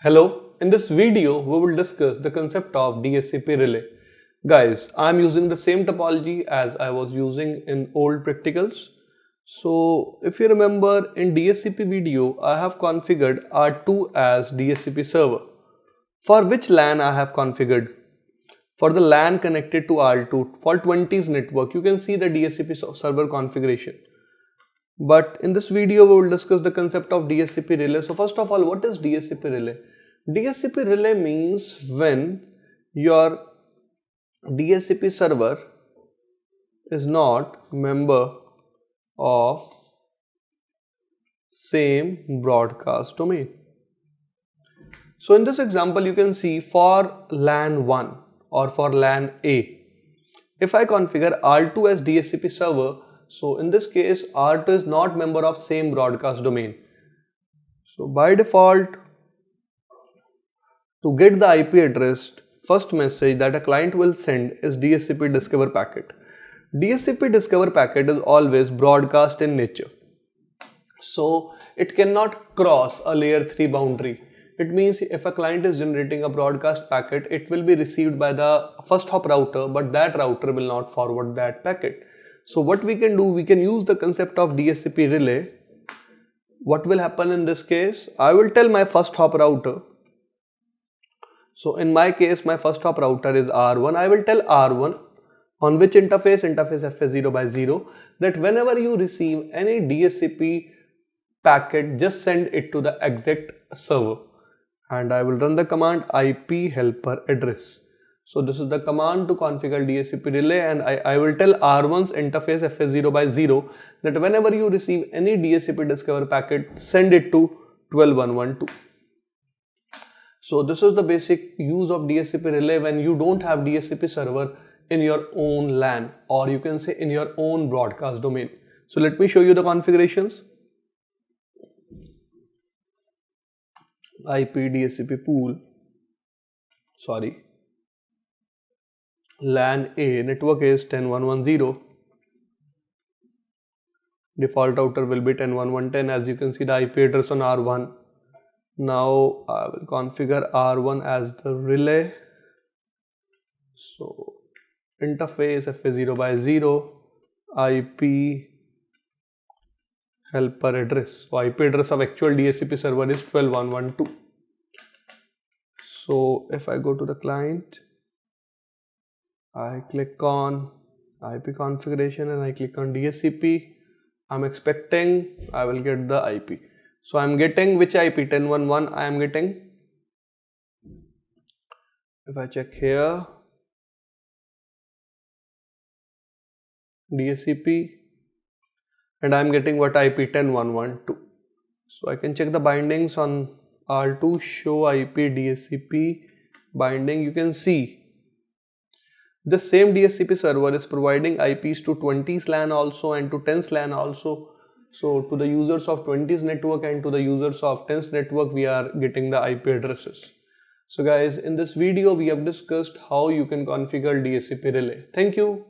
Hello, in this video we will discuss the concept of DHCP Relay. Guys, I am using the same topology as I was using in old practicals. So if you remember in DHCP video I have configured R2 as DHCP server. For which LAN I have configured? For the LAN connected to R2 for 20s network, you can see the DHCP server configuration. But in this video we will discuss the concept of DHCP relay. So first of all, what is DHCP relay? DHCP relay means when your DHCP server is not member of same broadcast domain. So in this example you can see for LAN 1 or for LAN A, if I configure R2 as DHCP server, so in this case R2 is not member of same broadcast domain. So by default, to get the IP address, first message that a client will send is DHCP discover packet. DHCP discover packet is always broadcast in nature. So it cannot cross a layer 3 boundary. It means if a client is generating a broadcast packet, it will be received by the first hop router, but that router will not forward that packet. So what we can do, we can use the concept of DHCP relay. What will happen in this case? I will tell my first hop router. So in my case, my first hop router is R1. I will tell R1 on which interface FA0 by 0, that whenever you receive any DHCP packet, just send it to the exact server. And I will run the command IP helper address. So this is the command to configure DHCP relay, and I will tell R1's interface FA0 by 0 that whenever you receive any DHCP discover packet, send it to 12112. So this is the basic use of DHCP relay when you don't have DHCP server in your own LAN, or you can say in your own broadcast domain. So let me show you the configurations. IP DHCP pool, LAN A, network is 10110, default router will be 10110, as you can see the IP address on R1. Now I will configure R1 as the relay. So interface FA0 by 0, IP helper address. So IP address of actual DHCP server is 12112. So if I go to the client, I click on IP configuration and I click on DHCP. I'm expecting I will get the IP. So I'm getting which IP? 10.1.1 I am getting. If I check here, DHCP, and I'm getting what IP? 10.1.1.2. So I can check the bindings on R2, show IP DHCP binding. You can see the same DHCP server is providing IPs to 20s LAN also and to 10s LAN also. So to the users of 20s network and to the users of 10s network, we are getting the IP addresses. So guys, in this video we have discussed how you can configure DHCP relay. Thank you.